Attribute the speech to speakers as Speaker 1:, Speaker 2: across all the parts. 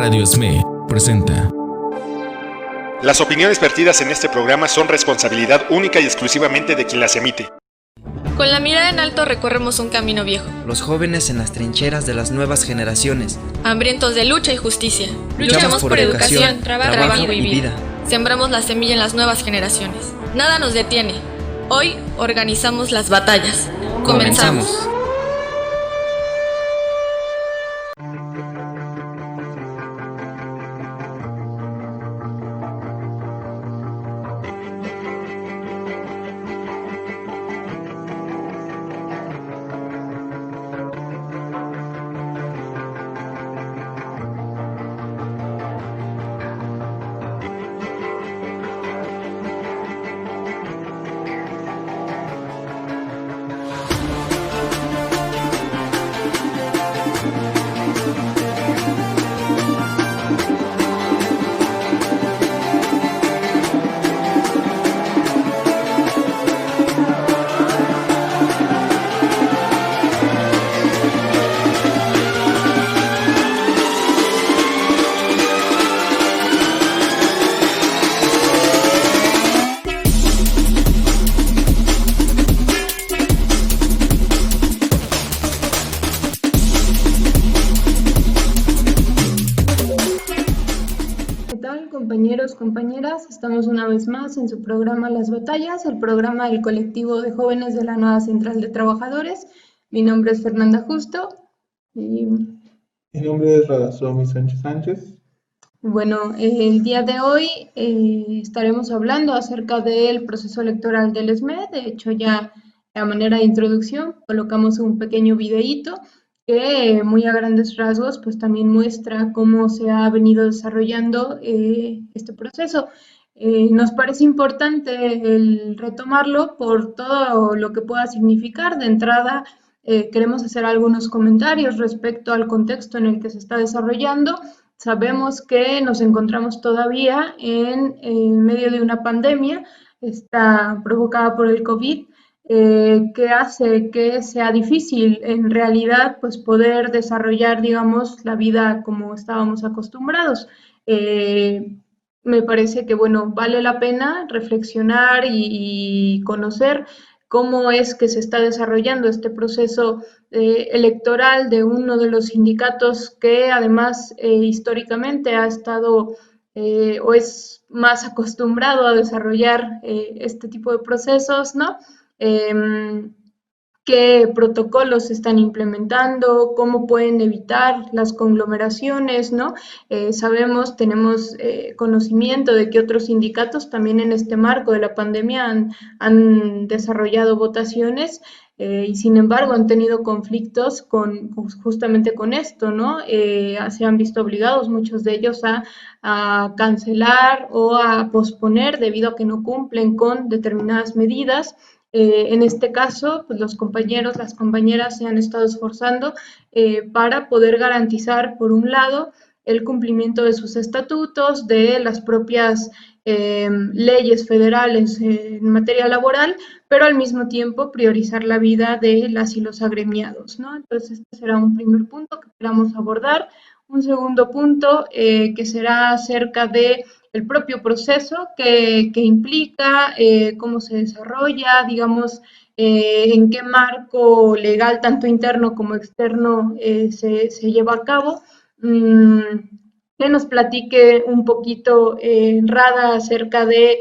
Speaker 1: Radio SME presenta.
Speaker 2: Las opiniones vertidas en este programa son responsabilidad única y exclusivamente de quien las emite.
Speaker 3: Con la mirada en alto recorremos un camino viejo.
Speaker 4: Los jóvenes en las trincheras de las nuevas generaciones.
Speaker 3: Hambrientos de lucha y justicia. Luchamos por educación, trabajo y vida. Sembramos la semilla en las nuevas generaciones. Nada nos detiene. Hoy organizamos las batallas. Comenzamos.
Speaker 5: Compañeras, estamos una vez más en su programa Las Batallas, el programa del colectivo de jóvenes de la nueva Central de Trabajadores. Mi nombre es Fernanda Justo y
Speaker 6: mi nombre es Radazzomi Sánchez.
Speaker 5: Bueno, el día de hoy estaremos hablando acerca del proceso electoral del SME. De hecho, ya a manera de introducción colocamos un pequeño videíto que muy a grandes rasgos pues también muestra cómo se ha venido desarrollando este proceso. Nos parece importante el retomarlo por todo lo que pueda significar. De entrada, queremos hacer algunos comentarios respecto al contexto en el que se está desarrollando. Sabemos que nos encontramos todavía en medio de una pandemia, está provocada por el COVID, que hace que sea difícil en realidad pues poder desarrollar, digamos, la vida como estábamos acostumbrados. Me parece que, bueno, vale la pena reflexionar y conocer cómo es que se está desarrollando este proceso electoral de uno de los sindicatos que además históricamente ha estado o es más acostumbrado a desarrollar este tipo de procesos, ¿no? Qué protocolos se están implementando, cómo pueden evitar las conglomeraciones, ¿no? Sabemos, tenemos conocimiento de que otros sindicatos también en este marco de la pandemia han desarrollado votaciones y sin embargo han tenido conflictos justamente con esto, ¿no? Se han visto obligados muchos de ellos a cancelar o a posponer debido a que no cumplen con determinadas medidas. En este caso, pues los compañeros, las compañeras se han estado esforzando para poder garantizar, por un lado, el cumplimiento de sus estatutos, de las propias leyes federales en materia laboral, pero al mismo tiempo priorizar la vida de las y los agremiados, ¿no? Entonces, este será un primer punto que queramos abordar. Un segundo punto que será acerca de el propio proceso que implica, cómo se desarrolla, digamos, en qué marco legal, tanto interno como externo, se lleva a cabo. Que nos platique un poquito, Rada, acerca de,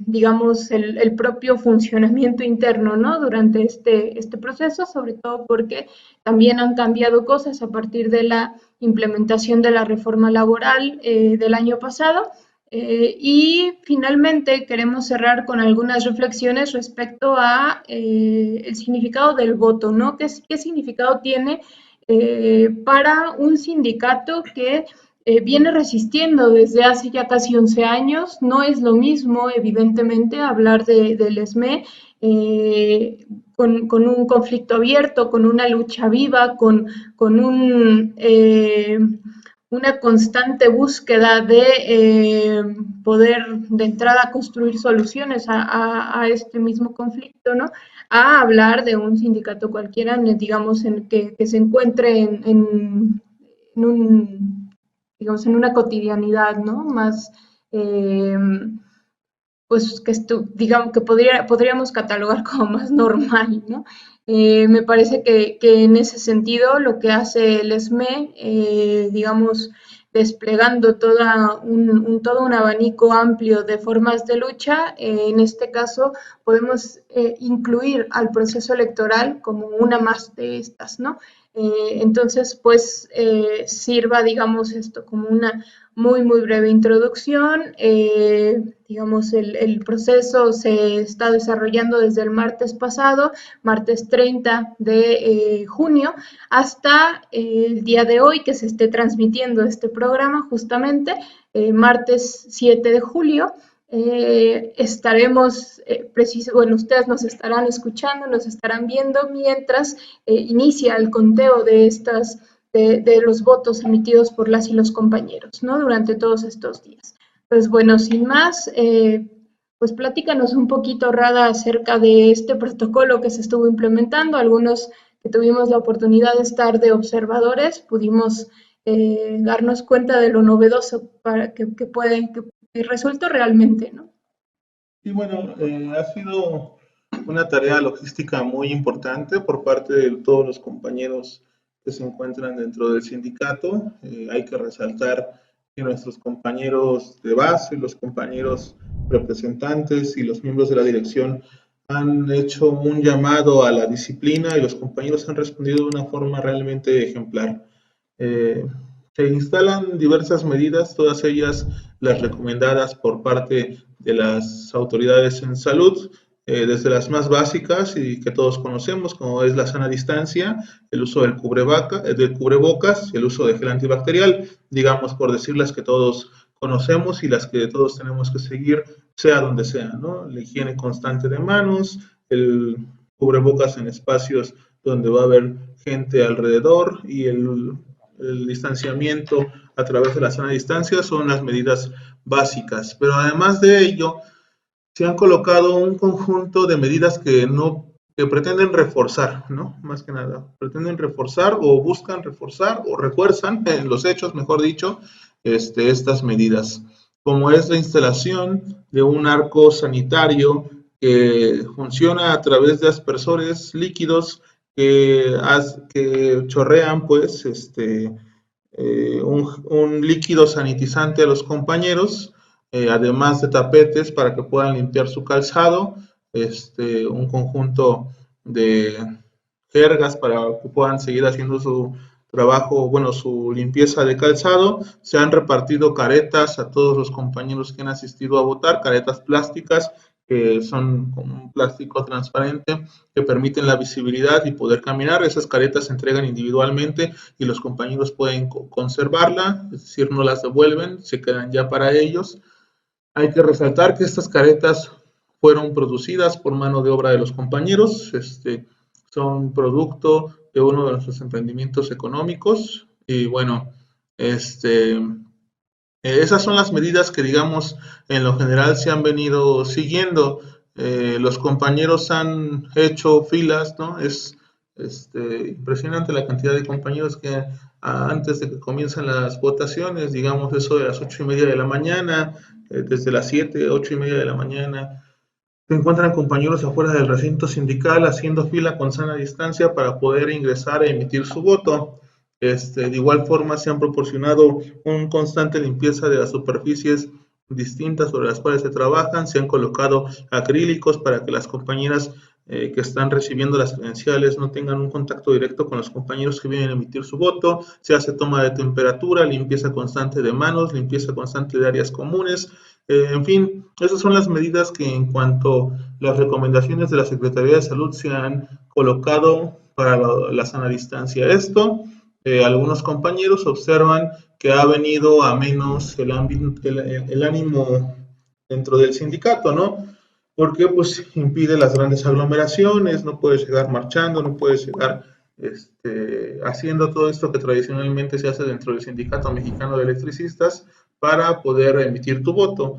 Speaker 5: digamos, el propio funcionamiento interno, ¿no? Durante este proceso, sobre todo porque también han cambiado cosas a partir de la implementación de la reforma laboral del año pasado. Y finalmente queremos cerrar con algunas reflexiones respecto a el significado del voto, ¿no? ¿Qué significado tiene para un sindicato que viene resistiendo desde hace ya casi 11 años? No es lo mismo, evidentemente, hablar del SME con un conflicto abierto, con una lucha viva, con una constante búsqueda de poder de entrada construir soluciones a este mismo conflicto, ¿no? A hablar de un sindicato cualquiera, digamos, en que se encuentre en un digamos, en una cotidianidad, ¿no? Más, pues, digamos, que podríamos catalogar como más normal, ¿no? Me parece que en ese sentido lo que hace el SME, digamos, desplegando todo un abanico amplio de formas de lucha, en este caso podemos incluir al proceso electoral como una más de estas, ¿no? Entonces, pues sirva, digamos, esto como una muy breve introducción. Digamos, el proceso se está desarrollando desde el martes pasado, martes 30 de junio, hasta el día de hoy que se esté transmitiendo este programa, justamente, martes 7 de julio. Estaremos, bueno, ustedes nos estarán escuchando, nos estarán viendo mientras inicia el conteo de los votos emitidos por las y los compañeros, ¿no? Durante todos estos días. Pues bueno, sin más, pues platícanos un poquito, Rada, acerca de este protocolo que se estuvo implementando. Algunos que tuvimos la oportunidad de estar de observadores, pudimos darnos cuenta de lo novedoso que resultó realmente, ¿no?
Speaker 6: Y bueno, ha sido una tarea logística muy importante por parte de todos los compañeros que se encuentran dentro del sindicato. Hay que resaltar que nuestros compañeros de base, los compañeros representantes y los miembros de la dirección han hecho un llamado a la disciplina y los compañeros han respondido de una forma realmente ejemplar. Se instalan diversas medidas, todas ellas las recomendadas por parte de las autoridades en salud, desde las más básicas y que todos conocemos, como es la sana distancia, el uso del cubrebocas, el uso de gel antibacterial, digamos por decir las que todos conocemos y las que todos tenemos que seguir, sea donde sea, ¿no? La higiene constante de manos, el cubrebocas en espacios donde va a haber gente alrededor y el distanciamiento a través de la sana distancia son las medidas básicas, pero además de ello se han colocado un conjunto de medidas que pretenden reforzar, ¿no? Más que nada, pretenden reforzar o buscan reforzar o refuerzan en los hechos, mejor dicho, estas medidas, como es la instalación de un arco sanitario que funciona a través de aspersores líquidos que chorrean, pues, un líquido sanitizante a los compañeros, además de tapetes para que puedan limpiar su calzado, un conjunto de jergas para que puedan seguir haciendo su trabajo, bueno, su limpieza de calzado. Se han repartido caretas a todos los compañeros que han asistido a votar, caretas plásticas que son como un plástico transparente que permiten la visibilidad y poder caminar. Esas caretas se entregan individualmente y los compañeros pueden conservarla, es decir, no las devuelven, se quedan ya para ellos. Hay que resaltar que estas caretas fueron producidas por mano de obra de los compañeros, son producto de uno de nuestros emprendimientos económicos y bueno, esas son las medidas que, digamos, en lo general se han venido siguiendo. Los compañeros han hecho filas, ¿no? Es impresionante la cantidad de compañeros que antes de que comiencen las votaciones, digamos eso de las 8:30 de la mañana, desde las 7, 8:30 de la mañana, se encuentran compañeros afuera del recinto sindical haciendo fila con sana distancia para poder ingresar e emitir su voto. De igual forma se han proporcionado una constante limpieza de las superficies distintas sobre las cuales se trabajan, se han colocado acrílicos para que las compañeras que están recibiendo las credenciales no tengan un contacto directo con los compañeros que vienen a emitir su voto, se hace toma de temperatura, limpieza constante de manos, limpieza constante de áreas comunes, en fin, esas son las medidas que en cuanto a las recomendaciones de la Secretaría de Salud se han colocado para la sana distancia. Esto, algunos compañeros observan que ha venido a menos el ánimo dentro del sindicato, ¿no? Porque pues impide las grandes aglomeraciones, no puedes llegar marchando, no puedes llegar haciendo todo esto que tradicionalmente se hace dentro del Sindicato Mexicano de Electricistas para poder emitir tu voto,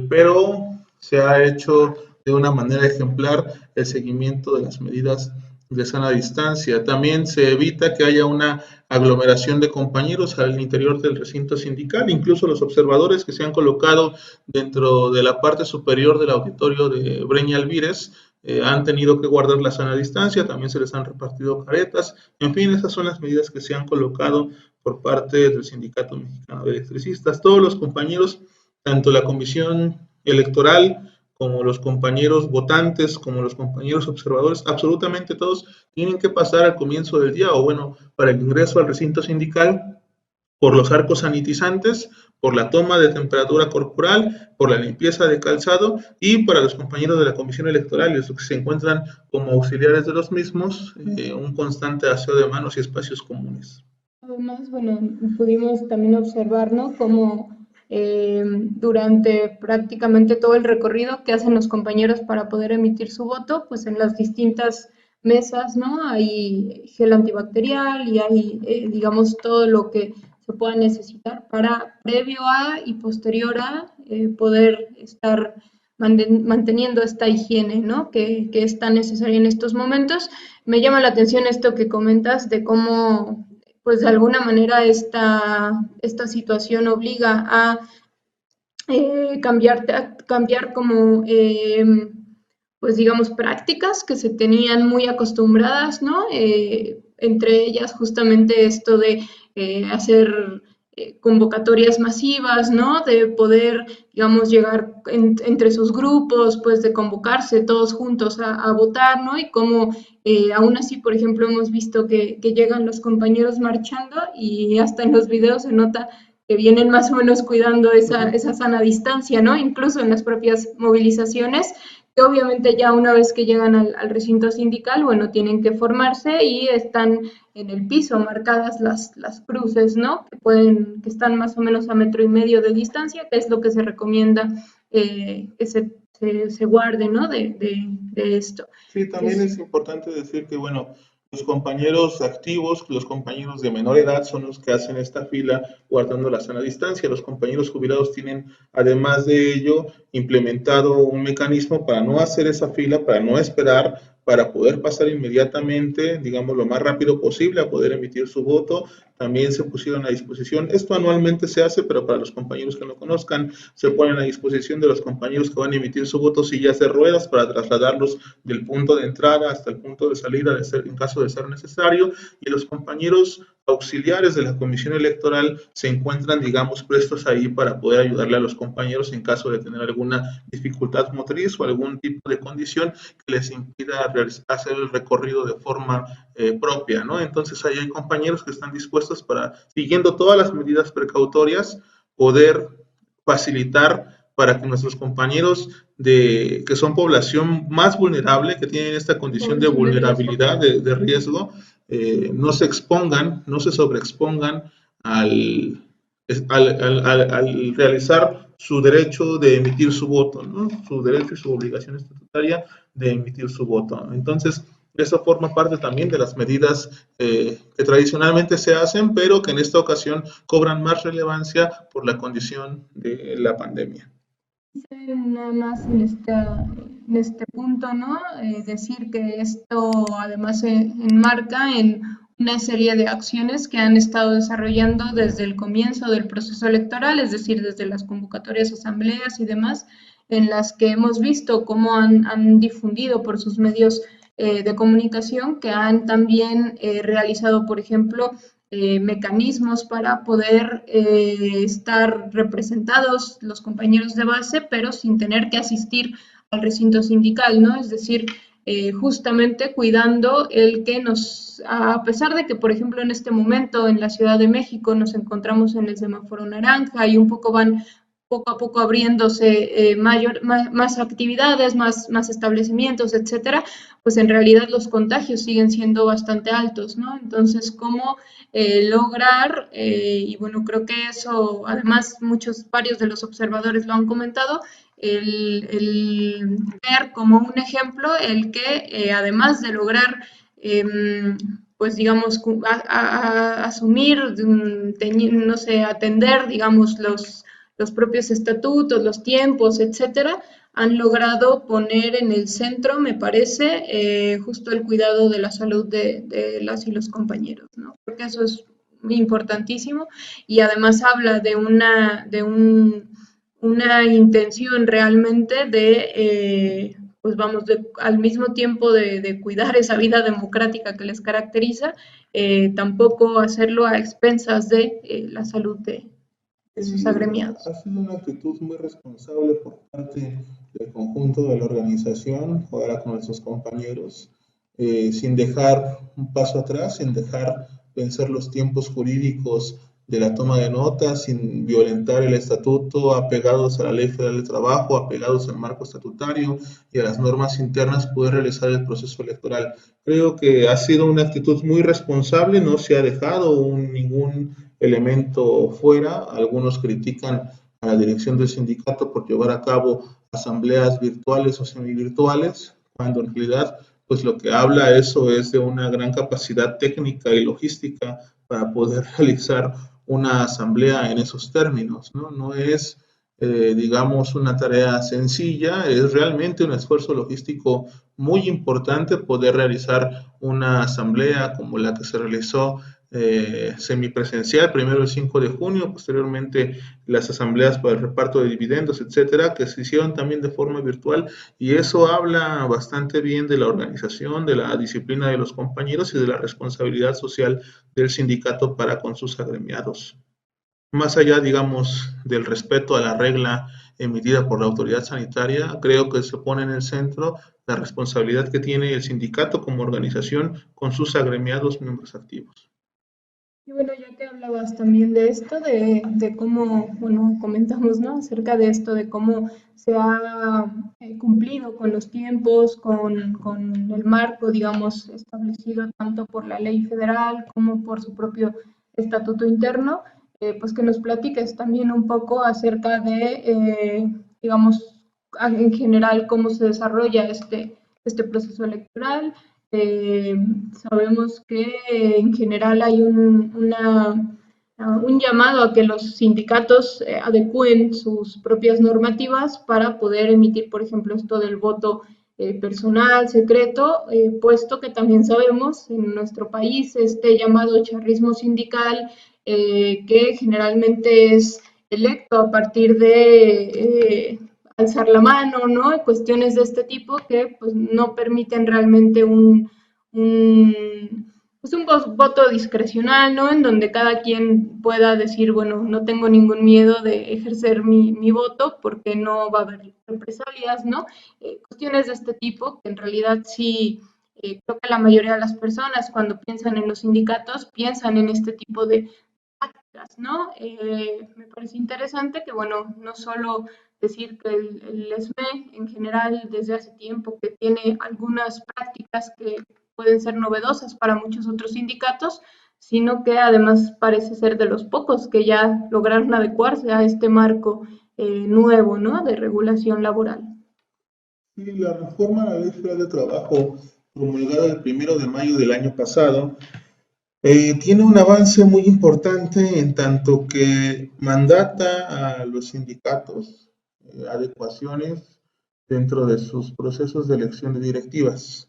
Speaker 6: pero se ha hecho de una manera ejemplar el seguimiento de las medidas de sana distancia. También se evita que haya una aglomeración de compañeros al interior del recinto sindical. Incluso los observadores que se han colocado dentro de la parte superior del auditorio de Breña Alvírez han tenido que guardar la sana distancia, también se les han repartido caretas. En fin, esas son las medidas que se han colocado por parte del Sindicato Mexicano de Electricistas. Todos los compañeros, tanto la comisión electoral como los compañeros votantes, como los compañeros observadores, absolutamente todos tienen que pasar al comienzo del día, o bueno, para el ingreso al recinto sindical, por los arcos sanitizantes, por la toma de temperatura corporal, por la limpieza de calzado, y para los compañeros de la comisión electoral y los que se encuentran como auxiliares de los mismos, un constante aseo de manos y espacios comunes.
Speaker 5: Además, bueno, pudimos también observar, ¿no?, cómo durante prácticamente todo el recorrido que hacen los compañeros para poder emitir su voto, pues en las distintas mesas, ¿no?, hay gel antibacterial y hay, digamos, todo lo que se pueda necesitar para previo a y posterior a poder estar manteniendo esta higiene, ¿no?, que es tan necesaria en estos momentos. Me llama la atención esto que comentas de cómo, pues de alguna manera esta situación obliga a cambiar como, pues digamos, prácticas que se tenían muy acostumbradas, ¿no? Entre ellas justamente esto de hacer convocatorias masivas, ¿no?, de poder, digamos, llegar entre sus grupos, pues de convocarse todos juntos a votar, ¿no? Y cómo aún así, por ejemplo, hemos visto que llegan los compañeros marchando y hasta en los videos se nota que vienen más o menos cuidando esa sana distancia, ¿no? Incluso en las propias movilizaciones, que obviamente ya una vez que llegan al recinto sindical, bueno, tienen que formarse y están en el piso marcadas las cruces, ¿no?, que están más o menos a 1,5 metros de distancia, que es lo que se recomienda que se guarde, ¿no?, de esto.
Speaker 6: Sí, también es importante decir que, bueno, los compañeros activos, los compañeros de menor edad son los que hacen esta fila guardando la sana distancia. Los compañeros jubilados tienen, además de ello, implementado un mecanismo para no hacer esa fila, para no esperar, para poder pasar inmediatamente, digamos, lo más rápido posible a poder emitir su voto. También se pusieron a disposición, esto anualmente se hace, pero para los compañeros que no conozcan, se ponen a disposición de los compañeros que van a emitir su voto sillas de ruedas para trasladarlos del punto de entrada hasta el punto de salida en caso de ser necesario, y los compañeros auxiliares de la comisión electoral se encuentran, digamos, prestos ahí para poder ayudarle a los compañeros en caso de tener alguna dificultad motriz o algún tipo de condición que les impida hacer el recorrido de forma propia, ¿no? Entonces ahí hay compañeros que están dispuestos para, siguiendo todas las medidas precautorias, poder facilitar para que nuestros compañeros que son población más vulnerable, que tienen esta condición de vulnerabilidad, de riesgo, no se expongan, no se sobreexpongan al realizar su derecho de emitir su voto, ¿no?, su derecho y su obligación estatutaria de emitir su voto. Entonces, eso forma parte también de las medidas que tradicionalmente se hacen, pero que en esta ocasión cobran más relevancia por la condición de la pandemia.
Speaker 5: Nada más en este punto, ¿no?, decir que esto además se enmarca en una serie de acciones que han estado desarrollando desde el comienzo del proceso electoral, es decir, desde las convocatorias, asambleas y demás, en las que hemos visto cómo han difundido por sus medios de comunicación, que han también realizado, por ejemplo, mecanismos para poder estar representados los compañeros de base, pero sin tener que asistir al recinto sindical, ¿no? Es decir, justamente cuidando el que a pesar de que, por ejemplo, en este momento en la Ciudad de México nos encontramos en el semáforo naranja y un poco van poco a poco abriéndose más actividades, más establecimientos, etcétera, pues en realidad los contagios siguen siendo bastante altos, ¿no? Entonces, ¿cómo lograr, y bueno, creo que eso, además, varios de los observadores lo han comentado, el ver como un ejemplo el que, además de lograr, pues digamos, asumir, no sé, atender, digamos, los propios estatutos, los tiempos, etcétera, han logrado poner en el centro, me parece, justo el cuidado de la salud de las y los compañeros, ¿no? Porque eso es muy importantísimo y además habla de una intención realmente pues vamos, al mismo tiempo de cuidar esa vida democrática que les caracteriza, tampoco hacerlo a expensas de la salud de sus agremiados.
Speaker 6: Ha sido una actitud muy responsable por parte del conjunto de la organización, ahora con nuestros compañeros, sin dejar un paso atrás, sin dejar vencer los tiempos jurídicos de la toma de notas, sin violentar el estatuto, apegados a la Ley Federal de Trabajo, apegados al marco estatutario y a las normas internas, poder realizar el proceso electoral. Creo que ha sido una actitud muy responsable, no se ha dejado ningún elemento fuera. Algunos critican a la dirección del sindicato por llevar a cabo asambleas virtuales o semivirtuales, cuando en realidad pues lo que habla eso es de una gran capacidad técnica y logística para poder realizar una asamblea en esos términos, ¿no? No es, digamos, una tarea sencilla, es realmente un esfuerzo logístico muy importante poder realizar una asamblea como la que se realizó semipresencial, primero el 5 de junio, posteriormente las asambleas para el reparto de dividendos, etcétera, que se hicieron también de forma virtual, y eso habla bastante bien de la organización, de la disciplina de los compañeros y de la responsabilidad social del sindicato para con sus agremiados. Más allá, digamos, del respeto a la regla emitida por la autoridad sanitaria, creo que se pone en el centro la responsabilidad que tiene el sindicato como organización con sus agremiados miembros activos.
Speaker 5: Y bueno, ya que hablabas también de esto, de cómo, bueno, comentamos, ¿no? Acerca de esto, de cómo se ha cumplido con los tiempos, con el marco, digamos, establecido tanto por la ley federal como por su propio estatuto interno, pues que nos platiques también un poco acerca de, digamos, en general cómo se desarrolla este proceso electoral. Sabemos que en general hay un llamado a que los sindicatos adecúen sus propias normativas para poder emitir, por ejemplo, esto del voto personal, secreto, puesto que también sabemos en nuestro país este llamado charrismo sindical, que generalmente es electo a partir de alzar la mano, ¿no? Cuestiones de este tipo que pues no permiten realmente pues un voto discrecional, ¿no? En donde cada quien pueda decir, bueno, no tengo ningún miedo de ejercer mi voto porque no va a haber represalias, ¿no? Cuestiones de este tipo que en realidad sí, creo que la mayoría de las personas cuando piensan en los sindicatos piensan en este tipo de prácticas, ¿no? Me parece interesante que, bueno, no solo decir que el ESME en general desde hace tiempo que tiene algunas prácticas que pueden ser novedosas para muchos otros sindicatos, sino que además parece ser de los pocos que ya lograron adecuarse a este marco nuevo, ¿no? De regulación laboral.
Speaker 6: Sí, la reforma a la Ley Federal de Trabajo, promulgada el 1 de mayo del año pasado, tiene un avance muy importante en tanto que mandata a los sindicatos adecuaciones dentro de sus procesos de elección de directivas.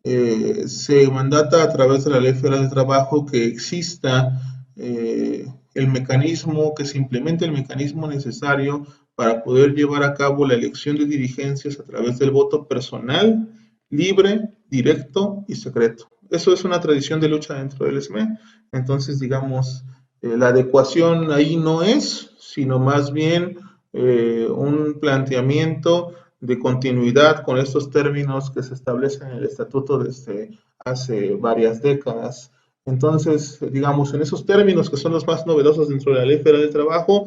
Speaker 6: Se mandata a través de la Ley Federal de Trabajo que exista el mecanismo, que se implemente el mecanismo necesario para poder llevar a cabo la elección de dirigencias a través del voto personal, libre, directo y secreto. Eso es una tradición de lucha dentro del ESME. Entonces, digamos, la adecuación ahí no es, sino más bien un planteamiento de continuidad con estos términos que se establecen en el estatuto desde hace varias décadas. Entonces, digamos, en esos términos que son los más novedosos dentro de la Ley Federal del Trabajo,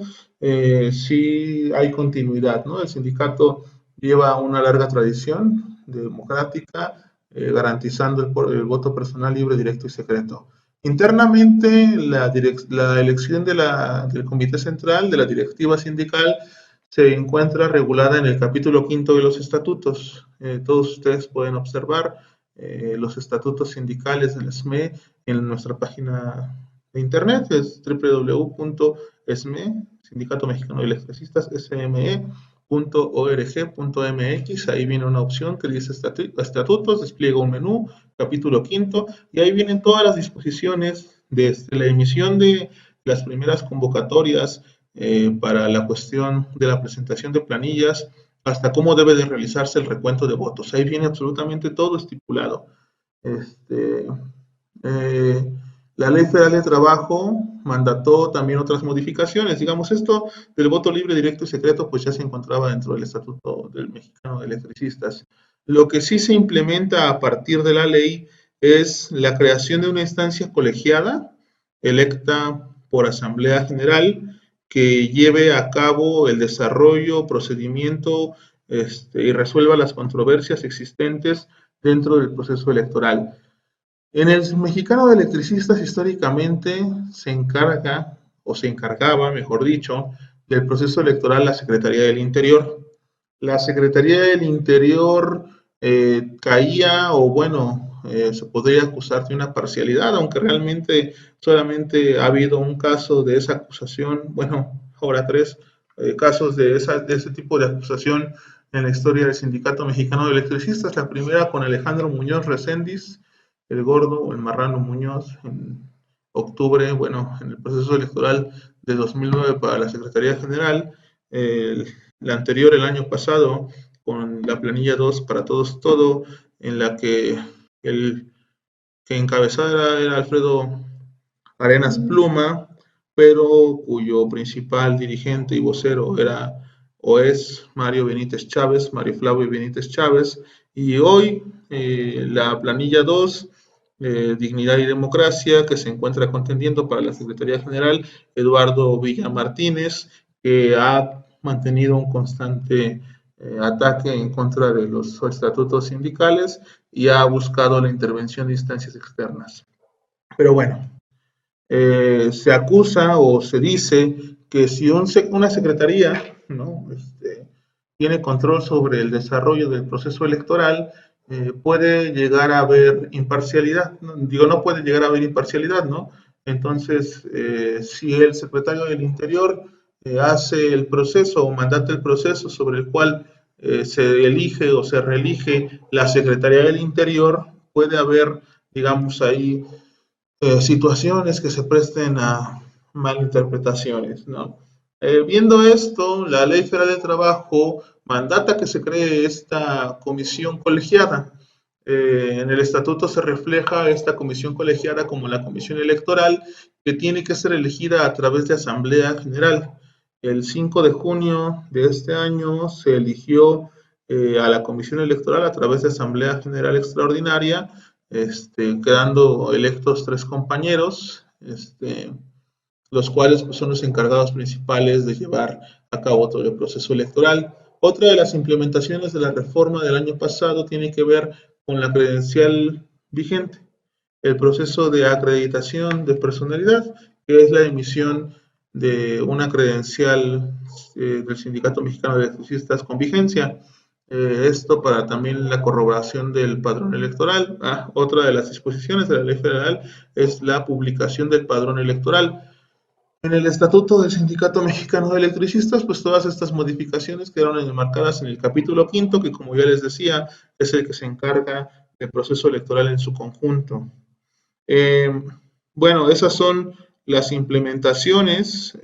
Speaker 6: sí hay continuidad, ¿no? El sindicato lleva una larga tradición democrática, garantizando el voto personal libre, directo y secreto. Internamente, la elección del Comité Central, de la directiva sindical, se encuentra regulada en el capítulo 5 de los estatutos. Todos ustedes pueden observar los estatutos sindicales del ESME en nuestra página de internet, es www.esme, Sindicato Mexicano de Electricistas, SME, .org.mx, ahí viene una opción que dice estatutos, despliega un menú, capítulo 5, y ahí vienen todas las disposiciones desde la emisión de las primeras convocatorias para la cuestión de la presentación de planillas, hasta cómo debe de realizarse el recuento de votos. Ahí viene absolutamente todo estipulado. La Ley Federal de Trabajo mandató también otras modificaciones. Digamos, esto del voto libre, directo y secreto, pues ya se encontraba dentro del Estatuto del Mexicano de Electricistas. Lo que sí se implementa a partir de la ley es la creación de una instancia colegiada, electa por Asamblea General, que lleve a cabo el desarrollo, procedimiento y resuelva las controversias existentes dentro del proceso electoral. En el Mexicano de Electricistas históricamente se encarga, o se encargaba, mejor dicho, del proceso electoral la Secretaría del Interior. La Secretaría del Interior caía, o bueno, se podría acusar de una parcialidad, aunque realmente solamente ha habido un caso de esa acusación, bueno, ahora 3 casos de ese tipo de acusación en la historia del Sindicato Mexicano de Electricistas. La primera con Alejandro Muñoz Reséndiz, el gordo o el marrano Muñoz, en octubre, bueno, en el proceso electoral de 2009 para la Secretaría General, la anterior el año pasado con la planilla 2 para todos todo, en la que el que encabezaba era Alfredo Arenas Pluma, pero cuyo principal dirigente y vocero era o es Mario Benítez Chávez, Mario Flavio Benítez Chávez, y hoy la planilla 2, Dignidad y Democracia, que se encuentra contendiendo para la Secretaría General, Eduardo Villa Martínez, que ha mantenido un constante ataque en contra de los estatutos sindicales y ha buscado la intervención de instancias externas. Pero bueno, se acusa o se dice que si una secretaría, ¿no?, tiene control sobre el desarrollo del proceso electoral, puede llegar a haber imparcialidad. No puede llegar a haber imparcialidad, ¿no? Entonces, si el secretario del Interior hace el proceso o mandata el proceso sobre el cual se elige o se reelige la Secretaría del Interior, puede haber, digamos, ahí situaciones que se presten a malinterpretaciones, ¿no? Viendo esto, la Ley Federal de Trabajo mandata que se cree esta comisión colegiada. En el estatuto se refleja esta comisión colegiada como la comisión electoral, que tiene que ser elegida a través de Asamblea General. El 5 de junio de este año se eligió a la comisión electoral a través de Asamblea General Extraordinaria, quedando electos 3 compañeros, los cuales pues, son los encargados principales de llevar a cabo todo el proceso electoral. Otra de las implementaciones de la reforma del año pasado tiene que ver con la credencial vigente, el proceso de acreditación de personalidad, que es la emisión de una credencial del Sindicato Mexicano de Electricistas con vigencia. Esto para también la corroboración del padrón electoral. Otra de las disposiciones de la Ley Federal es la publicación del padrón electoral. En el Estatuto del Sindicato Mexicano de Electricistas, pues todas estas modificaciones quedaron enmarcadas en el capítulo 5, que como ya les decía, es el que se encarga del proceso electoral en su conjunto. Bueno, esas son las implementaciones,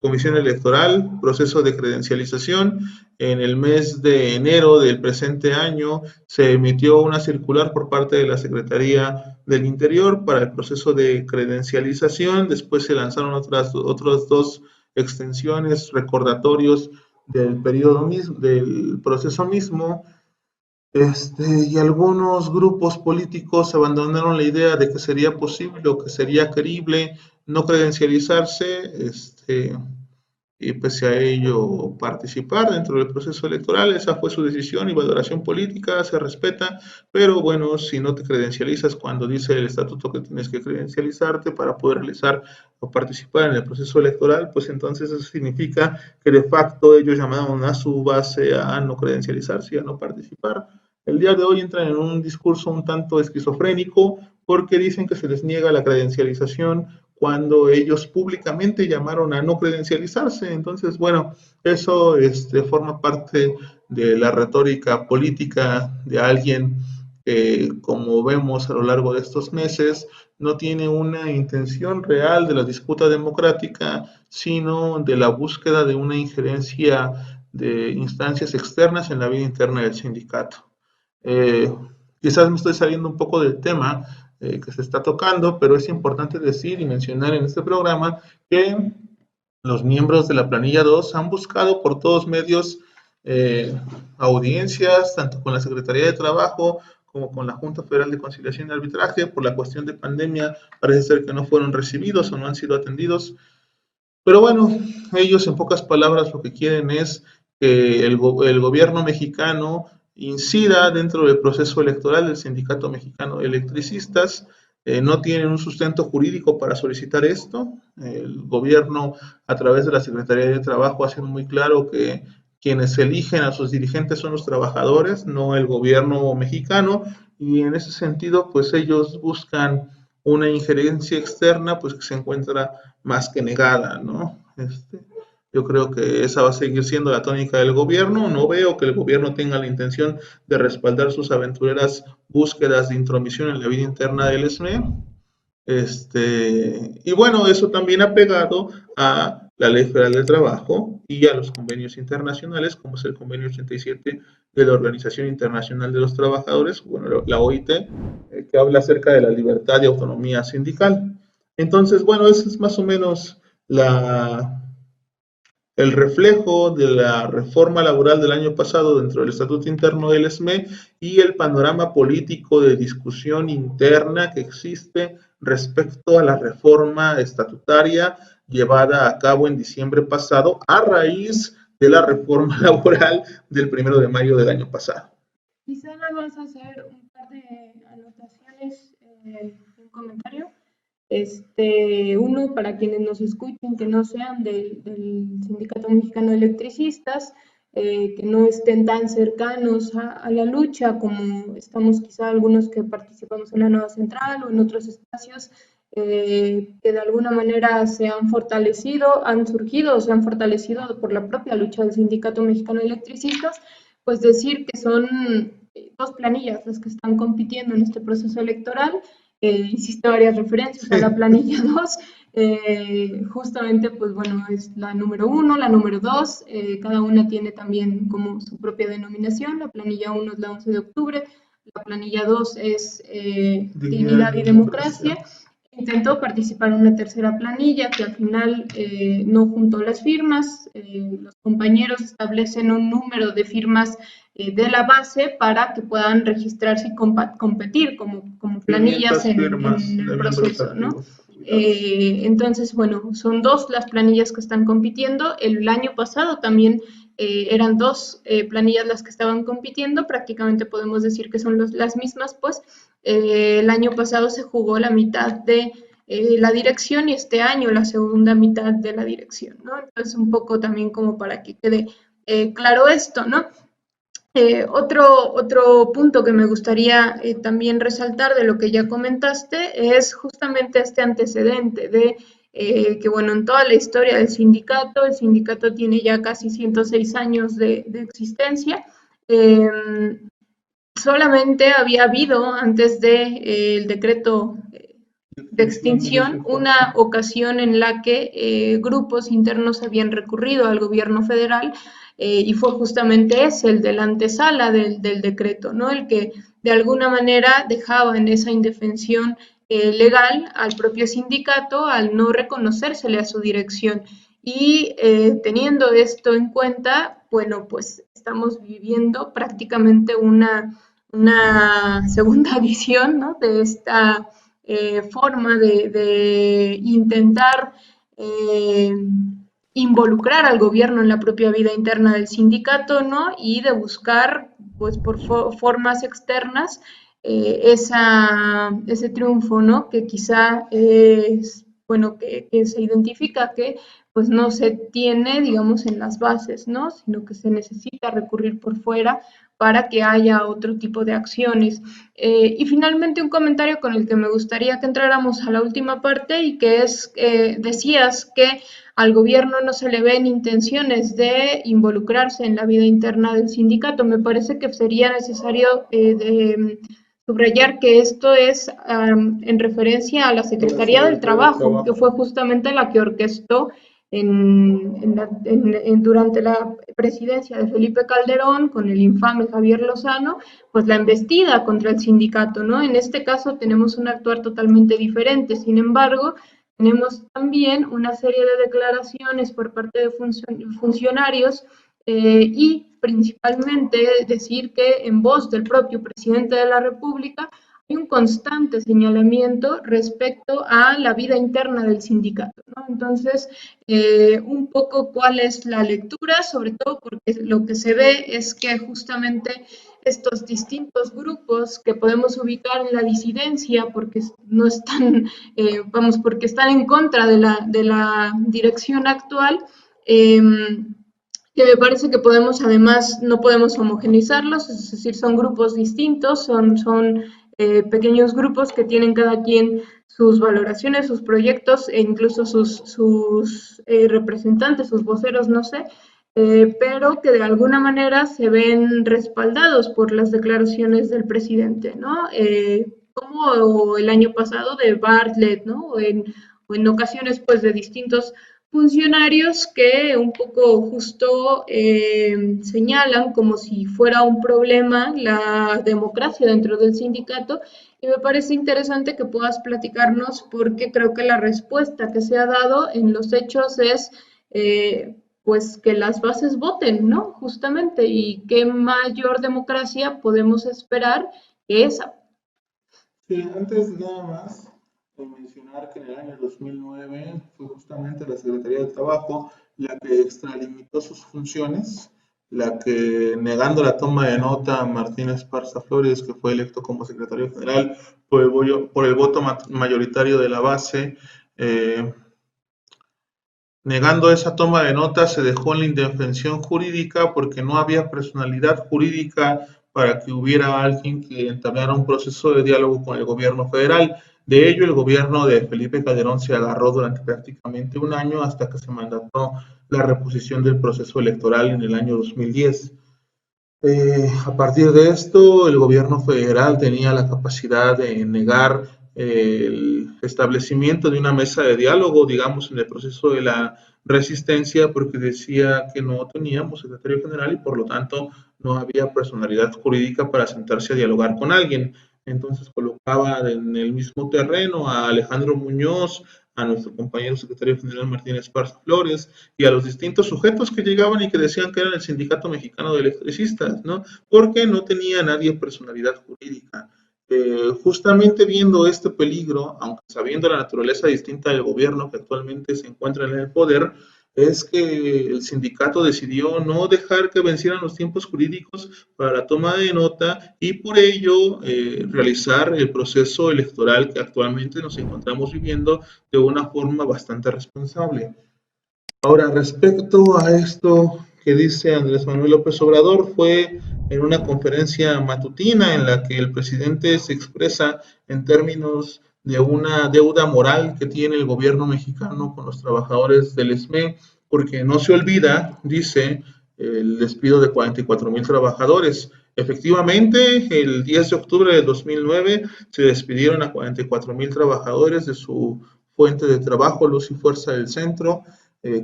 Speaker 6: comisión electoral, proceso de credencialización. En el mes de enero del presente año se emitió una circular por parte de la Secretaría del Interior para el proceso de credencialización. Después se lanzaron otras 2 extensiones, recordatorios del periodo mismo, del proceso mismo. Y algunos grupos políticos abandonaron la idea de que sería posible o que sería creíble no credencializarse, y pese a ello participar dentro del proceso electoral. Esa fue su decisión y valoración política, se respeta, pero bueno, si no te credencializas cuando dice el estatuto que tienes que credencializarte para poder realizar o participar en el proceso electoral, pues entonces eso significa que de facto ellos llamaron a su base a no credencializarse y a no participar. El día de hoy entran en un discurso un tanto esquizofrénico porque dicen que se les niega la credencialización cuando ellos públicamente llamaron a no credencializarse. Entonces, bueno, eso forma parte de la retórica política de alguien que, como vemos a lo largo de estos meses, no tiene una intención real de la disputa democrática, sino de la búsqueda de una injerencia de instancias externas en la vida interna del sindicato. Quizás me estoy saliendo un poco del tema que se está tocando, pero es importante decir y mencionar en este programa que los miembros de la planilla 2 han buscado por todos medios audiencias, tanto con la Secretaría de Trabajo como con la Junta Federal de Conciliación y Arbitraje. Por la cuestión de pandemia parece ser que no fueron recibidos o no han sido atendidos. Pero bueno, ellos en pocas palabras lo que quieren es que el gobierno mexicano incida dentro del proceso electoral del Sindicato Mexicano de Electricistas. No tienen un sustento jurídico para solicitar esto. El gobierno, a través de la Secretaría de Trabajo, hace muy claro que quienes eligen a sus dirigentes son los trabajadores, no el gobierno mexicano, y en ese sentido, pues ellos buscan una injerencia externa, pues que se encuentra más que negada, ¿no? Yo creo que esa va a seguir siendo la tónica del gobierno. No veo que el gobierno tenga la intención de respaldar sus aventureras búsquedas de intromisión en la vida interna del SME. Y bueno, eso también ha pegado a la Ley Federal del Trabajo y a los convenios internacionales, como es el convenio 87 de la Organización Internacional de los Trabajadores, bueno, la OIT, que habla acerca de la libertad y autonomía sindical. Entonces, bueno, ese es más o menos el reflejo de la reforma laboral del año pasado dentro del Estatuto Interno del SME y el panorama político de discusión interna que existe respecto a la reforma estatutaria llevada a cabo en diciembre pasado a raíz de la reforma laboral del 1 de mayo del año pasado.
Speaker 5: Quizá nada más hacer un par de anotaciones, un comentario. Uno, para quienes nos escuchen, que no sean del Sindicato Mexicano de Electricistas, que no estén tan cercanos a la lucha como estamos quizá algunos que participamos en la Nueva Central o en otros espacios que de alguna manera se han fortalecido, han surgido o se han fortalecido por la propia lucha del Sindicato Mexicano de Electricistas, pues decir que son dos planillas las que están compitiendo en este proceso electoral. Hiciste varias referencias a la planilla 2, justamente, pues bueno, es la número 1, la número 2, cada una tiene también como su propia denominación. La planilla 1 es la 11 de octubre, la planilla 2 es Dignidad y Democracia. Intentó participar en una tercera planilla que al final no juntó las firmas. Los compañeros establecen un número de firmas de la base para que puedan registrarse y competir como planillas en el proceso, ¿no? Entonces, bueno, son dos las planillas que están compitiendo. El año pasado también eran dos planillas las que estaban compitiendo, prácticamente podemos decir que son las mismas, pues. El año pasado se jugó la mitad de la dirección y este año la segunda mitad de la dirección, ¿no? Entonces, un poco también como para que quede claro esto, ¿no? Otro punto que me gustaría también resaltar de lo que ya comentaste es justamente este antecedente de que, bueno, en toda la historia del sindicato, el sindicato tiene ya casi 106 años de existencia. Solamente había habido, antes del decreto de extinción, una ocasión en la que grupos internos habían recurrido al gobierno federal y fue justamente ese, el de la antesala del decreto, ¿no? El que de alguna manera dejaba en esa indefensión legal al propio sindicato al no reconocérsele a su dirección. Y teniendo esto en cuenta, bueno, pues estamos viviendo prácticamente una segunda visión, ¿no? De esta forma de intentar involucrar al gobierno en la propia vida interna del sindicato, ¿no? Y de buscar, pues, por formas externas ese triunfo, ¿no? Que quizá es, bueno, que se identifica que pues no se tiene, digamos, en las bases, ¿no? Sino que se necesita recurrir por fuera para que haya otro tipo de acciones. Y finalmente un comentario con el que me gustaría que entráramos a la última parte y que es, decías que al gobierno no se le ven intenciones de involucrarse en la vida interna del sindicato. Me parece que sería necesario subrayar que esto es en referencia a la Secretaría del Trabajo, que fue justamente la que orquestó durante la presidencia de Felipe Calderón, con el infame Javier Lozano, pues la embestida contra el sindicato, ¿no? En este caso tenemos un actuar totalmente diferente. Sin embargo, tenemos también una serie de declaraciones por parte de funcionarios y principalmente decir que en voz del propio presidente de la República hay un constante señalamiento respecto a la vida interna del sindicato, ¿no? Entonces, un poco cuál es la lectura, sobre todo porque lo que se ve es que justamente estos distintos grupos que podemos ubicar en la disidencia porque no están, porque están en contra de la dirección actual, que me parece que podemos, además, no podemos homogeneizarlos, es decir, son grupos distintos, son pequeños grupos que tienen cada quien sus valoraciones, sus proyectos e incluso sus representantes, sus voceros, no sé, pero que de alguna manera se ven respaldados por las declaraciones del presidente, ¿no? Como el año pasado de Bartlett, ¿no? O en ocasiones, pues, de distintos funcionarios que un poco justo señalan como si fuera un problema la democracia dentro del sindicato, y me parece interesante que puedas platicarnos porque creo que la respuesta que se ha dado en los hechos es pues que las bases voten, ¿no? Justamente, y qué mayor democracia podemos esperar que esa.
Speaker 6: Sí, antes nada más de mencionar que en el año 2009 fue justamente la Secretaría de Trabajo la que extralimitó sus funciones, la que, negando la toma de nota a Martín Esparza Flores, que fue electo como secretario general por el voto mayoritario de la base, negando esa toma de nota, se dejó en la indefensión jurídica porque no había personalidad jurídica para que hubiera alguien que entablara un proceso de diálogo con el gobierno federal. De ello, el gobierno de Felipe Calderón se agarró durante prácticamente un año hasta que se mandató la reposición del proceso electoral en el año 2010. A partir de esto, el gobierno federal tenía la capacidad de negar el establecimiento de una mesa de diálogo, digamos, en el proceso de la resistencia, porque decía que no teníamos secretario general y por lo tanto no había personalidad jurídica para sentarse a dialogar con alguien. Entonces colocaba en el mismo terreno a Alejandro Muñoz, a nuestro compañero secretario general Martín Esparza Flores y a los distintos sujetos que llegaban y que decían que eran el Sindicato Mexicano de Electricistas, ¿no? Porque no tenía nadie personalidad jurídica. Justamente viendo este peligro, aunque sabiendo la naturaleza distinta del gobierno que actualmente se encuentra en el poder, es que el sindicato decidió no dejar que vencieran los tiempos jurídicos para la toma de nota y por ello realizar el proceso electoral que actualmente nos encontramos viviendo de una forma bastante responsable. Ahora, respecto a esto que dice Andrés Manuel López Obrador, fue en una conferencia matutina en la que el presidente se expresa en términos de una deuda moral que tiene el gobierno mexicano con los trabajadores del SME, porque no se olvida, dice, el despido de 44,000 trabajadores. Efectivamente, el 10 de octubre de 2009 se despidieron a 44,000 trabajadores de su fuente de trabajo, Luz y Fuerza del Centro,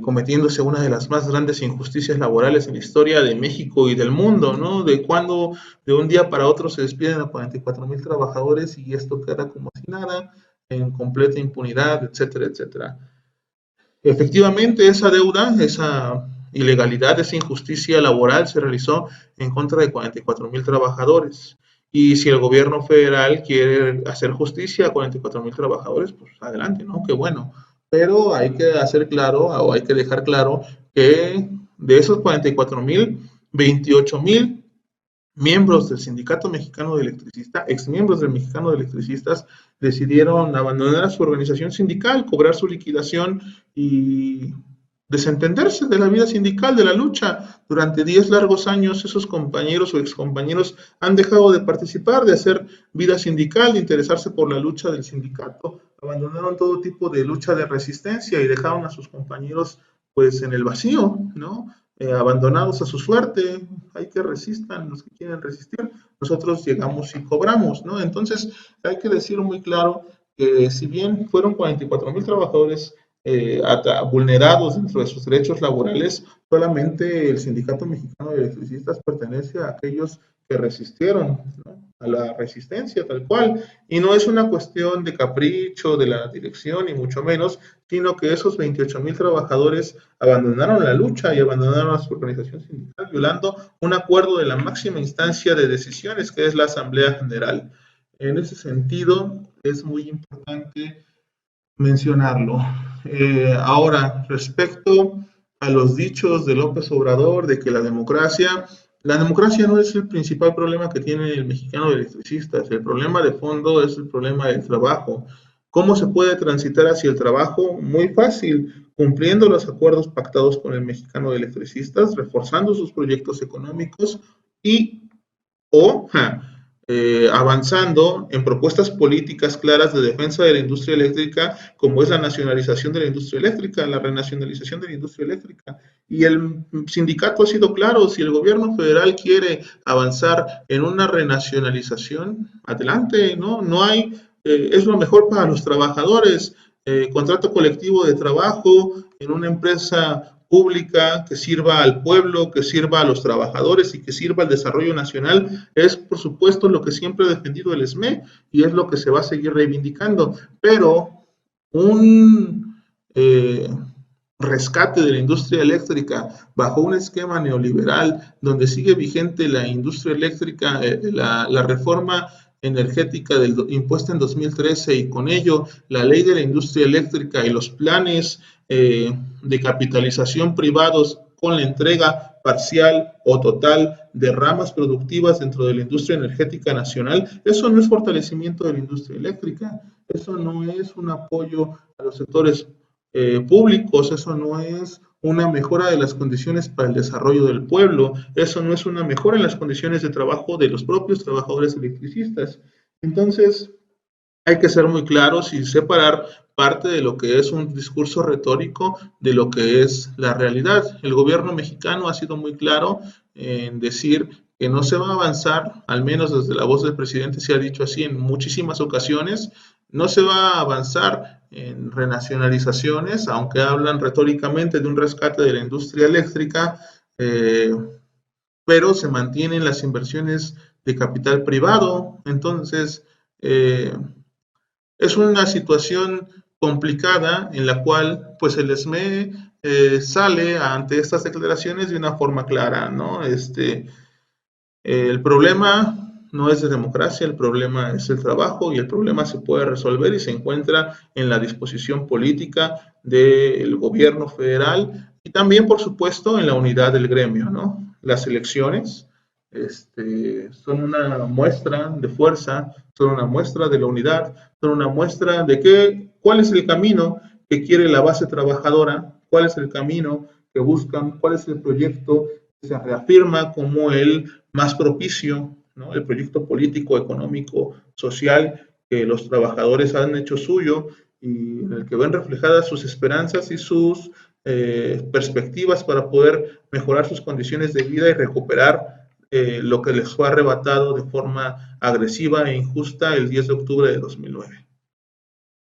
Speaker 6: cometiéndose una de las más grandes injusticias laborales en la historia de México y del mundo, ¿no? De cuando de un día para otro se despiden a 44,000 trabajadores y esto queda como si nada, en completa impunidad, etcétera, etcétera. Efectivamente, esa deuda, esa ilegalidad, esa injusticia laboral se realizó en contra de 44,000 trabajadores. Y si el gobierno federal quiere hacer justicia a 44,000 trabajadores, pues adelante, ¿no? Qué bueno. Pero hay que hacer claro, o hay que dejar claro, que de esos 44,000, 28,000 miembros del Sindicato Mexicano de Electricistas, exmiembros del Mexicano de Electricistas, decidieron abandonar a su organización sindical, cobrar su liquidación y desentenderse de la vida sindical, de la lucha. Durante 10 largos años esos compañeros o excompañeros han dejado de participar, de hacer vida sindical, de interesarse por la lucha del sindicato, abandonaron todo tipo de lucha de resistencia y dejaron a sus compañeros pues en el vacío, ¿no? Abandonados a su suerte. Hay que resistan los que quieren resistir, nosotros llegamos y cobramos, ¿no? Entonces hay que decir muy claro que si bien fueron 44,000 trabajadores vulnerados dentro de sus derechos laborales, solamente el Sindicato Mexicano de Electricistas pertenece a aquellos que resistieron, ¿no?, a la resistencia tal cual, y no es una cuestión de capricho de la dirección, ni mucho menos, sino que esos 28,000 trabajadores abandonaron la lucha y abandonaron a su organización sindical, violando un acuerdo de la máxima instancia de decisiones, que es la Asamblea General. En ese sentido, es muy importante mencionarlo. Ahora, respecto a los dichos de López Obrador de que la democracia no es el principal problema que tiene el mexicano de electricistas. El problema de fondo es el problema del trabajo. ¿Cómo se puede transitar hacia el trabajo? Muy fácil, cumpliendo los acuerdos pactados con el mexicano de electricistas, reforzando sus proyectos económicos y avanzando en propuestas políticas claras de defensa de la industria eléctrica, como es la nacionalización de la industria eléctrica, la renacionalización de la industria eléctrica. Y el sindicato ha sido claro: si el gobierno federal quiere avanzar en una renacionalización, adelante, ¿no? No hay, es lo mejor para los trabajadores. Contrato colectivo de trabajo en una empresa pública que sirva al pueblo, que sirva a los trabajadores y que sirva al desarrollo nacional, es por supuesto lo que siempre ha defendido el SME y es lo que se va a seguir reivindicando. Pero un rescate de la industria eléctrica bajo un esquema neoliberal donde sigue vigente la industria eléctrica, la reforma energética impuesta en 2013 y con ello la ley de la industria eléctrica y los planes de capitalización privados con la entrega parcial o total de ramas productivas dentro de la industria energética nacional, eso no es fortalecimiento de la industria eléctrica, eso no es un apoyo a los sectores públicos, eso no es una mejora de las condiciones para el desarrollo del pueblo, eso no es una mejora en las condiciones de trabajo de los propios trabajadores electricistas. Entonces, hay que ser muy claros y separar parte de lo que es un discurso retórico de lo que es la realidad. El gobierno mexicano ha sido muy claro en decir que no se va a avanzar, al menos desde la voz del presidente se ha dicho así en muchísimas ocasiones, no se va a avanzar en renacionalizaciones, aunque hablan retóricamente de un rescate de la industria eléctrica, pero se mantienen las inversiones de capital privado. Entonces, es una situación complicada en la cual pues el SME sale ante estas declaraciones de una forma clara, ¿no? El problema no es de democracia, el problema es el trabajo y el problema se puede resolver y se encuentra en la disposición política del gobierno federal y también, por supuesto, en la unidad del gremio, ¿no? Las elecciones son una muestra de fuerza, son una muestra de la unidad, son una muestra de cuál es el camino que quiere la base trabajadora, cuál es el camino que buscan, cuál es el proyecto que se reafirma como el más propicio, ¿no? El proyecto político, económico, social que los trabajadores han hecho suyo y en el que ven reflejadas sus esperanzas y sus perspectivas para poder mejorar sus condiciones de vida y recuperar lo que les fue arrebatado de forma agresiva e injusta el 10 de octubre de 2009.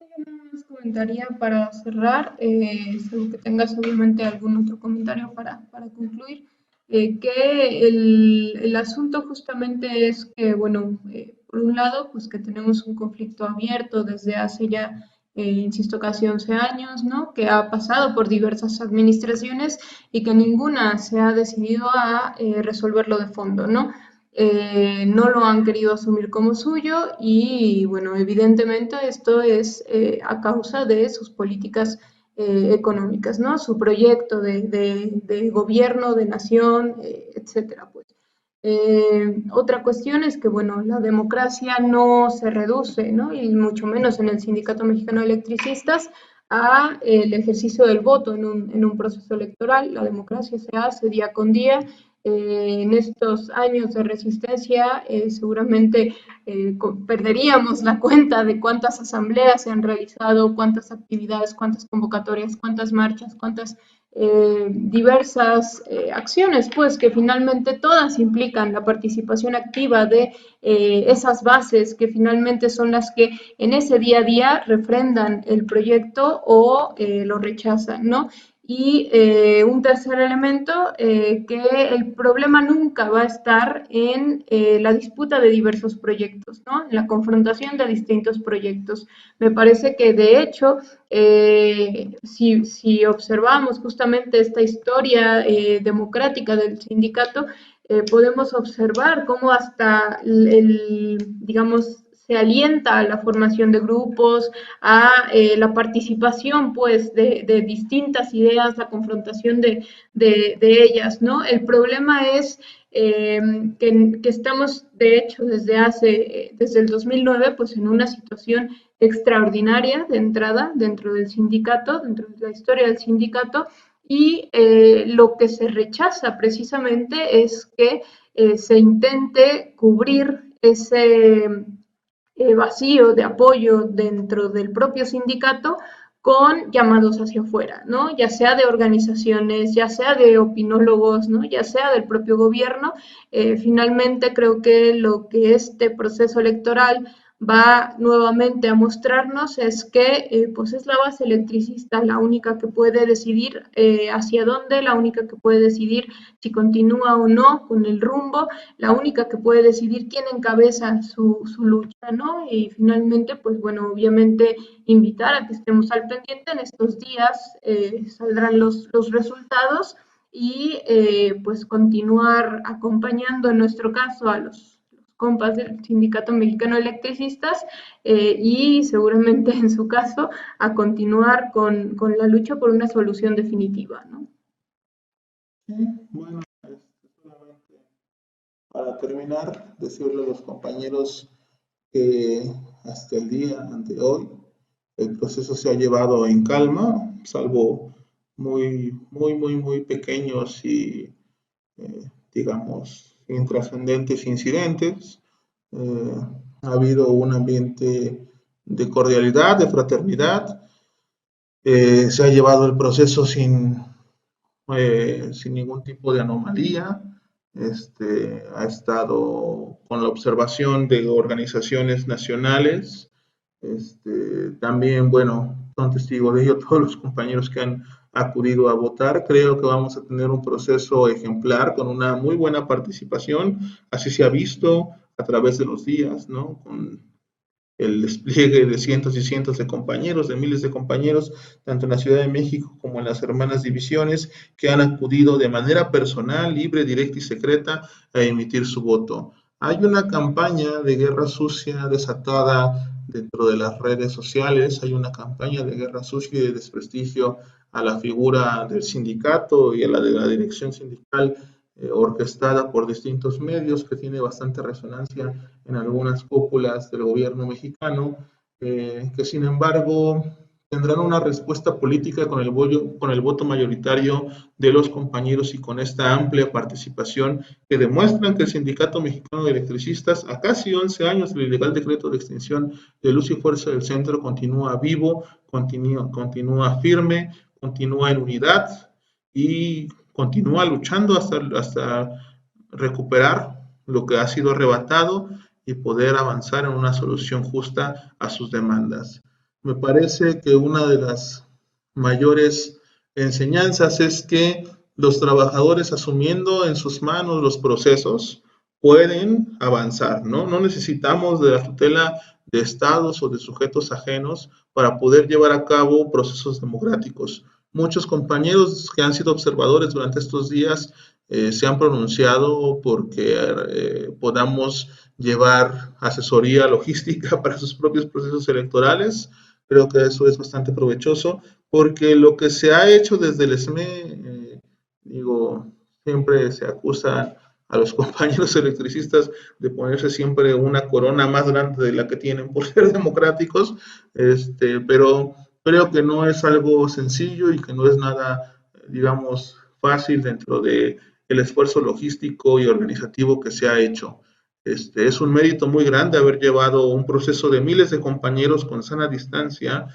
Speaker 5: Yo nada más comentaría para cerrar, según que tengas obviamente algún otro comentario para concluir, que el asunto justamente es que, bueno, por un lado, pues que tenemos un conflicto abierto desde hace ya, insisto, casi 11 años, ¿no? Que ha pasado por diversas administraciones y que ninguna se ha decidido a resolverlo de fondo, ¿no? No lo han querido asumir como suyo y, bueno, evidentemente esto es a causa de sus políticas económicas, ¿no? Su proyecto de gobierno, de nación, etcétera, pues. Otra cuestión es que, bueno, la democracia no se reduce, ¿no? Y mucho menos en el Sindicato Mexicano de Electricistas, a el ejercicio del voto en un proceso electoral. La democracia se hace día con día. En estos años de resistencia seguramente perderíamos la cuenta de cuántas asambleas se han realizado, cuántas actividades, cuántas convocatorias, cuántas marchas, cuántas diversas acciones, pues que finalmente todas implican la participación activa de esas bases que finalmente son las que en ese día a día refrendan el proyecto o lo rechazan, ¿no? Y un tercer elemento, que el problema nunca va a estar en la disputa de diversos proyectos, ¿no? En la confrontación de distintos proyectos. Me parece que de hecho, si observamos justamente esta historia democrática del sindicato, podemos observar cómo hasta digamos, se alienta a la formación de grupos, a la participación, pues, de distintas ideas, la confrontación de ellas, ¿no? El problema es que estamos, de hecho, desde el 2009, pues, en una situación extraordinaria de entrada dentro del sindicato, dentro de la historia del sindicato, y lo que se rechaza precisamente es que se intente cubrir ese vacío de apoyo dentro del propio sindicato con llamados hacia afuera, ¿no? Ya sea de organizaciones, ya sea de opinólogos, ¿no? Ya sea del propio gobierno. Finalmente creo que lo que este proceso electoral va nuevamente a mostrarnos es que pues es la base electricista la única que puede decidir hacia dónde, la única que puede decidir si continúa o no con el rumbo, la única que puede decidir quién encabeza su lucha, ¿no? Y finalmente, pues bueno, obviamente invitar a que estemos al pendiente. En estos días saldrán los resultados y pues continuar acompañando en nuestro caso a los compas del Sindicato Mexicano de Electricistas y seguramente en su caso a continuar con la lucha por una solución definitiva, ¿no?
Speaker 6: Sí, bueno, solamente para terminar, decirle a los compañeros que hasta el día de hoy el proceso se ha llevado en calma, salvo muy pequeños y, digamos, intrascendentes incidentes. Ha habido un ambiente de cordialidad, de fraternidad. Se ha llevado el proceso sin ningún tipo de anomalía. Ha estado con la observación de organizaciones nacionales. También, bueno, son testigos de ello todos los compañeros que han acudido a votar. Creo que vamos a tener un proceso ejemplar con una muy buena participación. Así se ha visto a través de los días, ¿no? Con el despliegue de cientos y cientos de compañeros, de miles de compañeros, tanto en la Ciudad de México como en las hermanas divisiones, que han acudido de manera personal, libre, directa y secreta a emitir su voto. Hay una campaña de guerra sucia desatada dentro de las redes sociales, hay una campaña de guerra sucia y de desprestigio a la figura del sindicato y a la de la dirección sindical, orquestada por distintos medios, que tiene bastante resonancia en algunas cúpulas del gobierno mexicano, que sin embargo tendrán una respuesta política con el voto mayoritario de los compañeros y con esta amplia participación que demuestran que el Sindicato Mexicano de Electricistas, a casi 11 años del ilegal decreto de extinción de luz y fuerza del centro, continúa vivo, continúa firme, continúa en unidad y continúa luchando hasta recuperar lo que ha sido arrebatado y poder avanzar en una solución justa a sus demandas. Me parece que una de las mayores enseñanzas es que los trabajadores, asumiendo en sus manos los procesos, pueden avanzar, ¿no? No necesitamos de la tutela de estados o de sujetos ajenos para poder llevar a cabo procesos democráticos. Muchos compañeros que han sido observadores durante estos días se han pronunciado porque podamos llevar asesoría logística para sus propios procesos electorales. Creo que eso es bastante provechoso, porque lo que se ha hecho desde el SME, siempre se acusa a los compañeros electricistas de ponerse siempre una corona más grande de la que tienen por ser democráticos, pero creo que no es algo sencillo y que no es nada, digamos, fácil dentro de el esfuerzo logístico y organizativo que se ha hecho. Es un mérito muy grande haber llevado un proceso de miles de compañeros con sana distancia,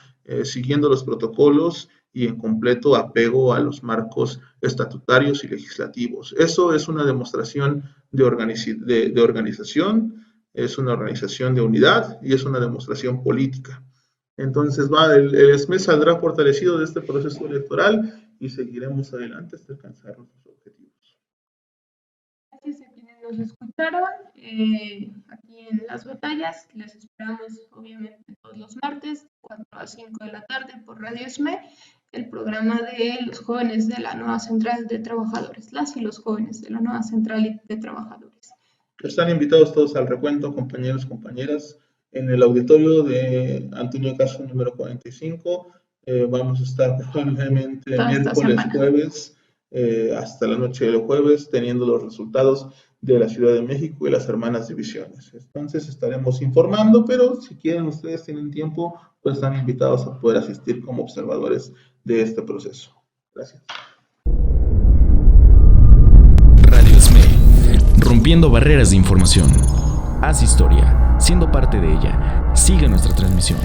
Speaker 6: siguiendo los protocolos y en completo apego a los marcos estatutarios y legislativos. Eso es una demostración de organización, es una organización de unidad y es una demostración política. Entonces, el SME saldrá fortalecido de este proceso electoral y seguiremos adelante hasta alcanzar nuestros objetivos.
Speaker 5: Gracias a quienes nos escucharon aquí en Las Batallas. Les esperamos, obviamente, todos los martes, 4 a 5 de la tarde por Radio SME, el programa de los jóvenes de la nueva Central de Trabajadores, las y los jóvenes de la nueva Central de Trabajadores.
Speaker 6: Están invitados todos al recuento, compañeros, compañeras, en el auditorio de Antonio Caso número 45. Vamos a estar probablemente miércoles, jueves, hasta la noche del jueves, teniendo los resultados de la Ciudad de México y las hermanas divisiones. Entonces estaremos informando, pero si quieren, ustedes tienen tiempo, pues están invitados a poder asistir como observadores de este proceso. Gracias.
Speaker 1: Radio SME, rompiendo barreras de información. Haz historia, siendo parte de ella. Sigue nuestra transmisión.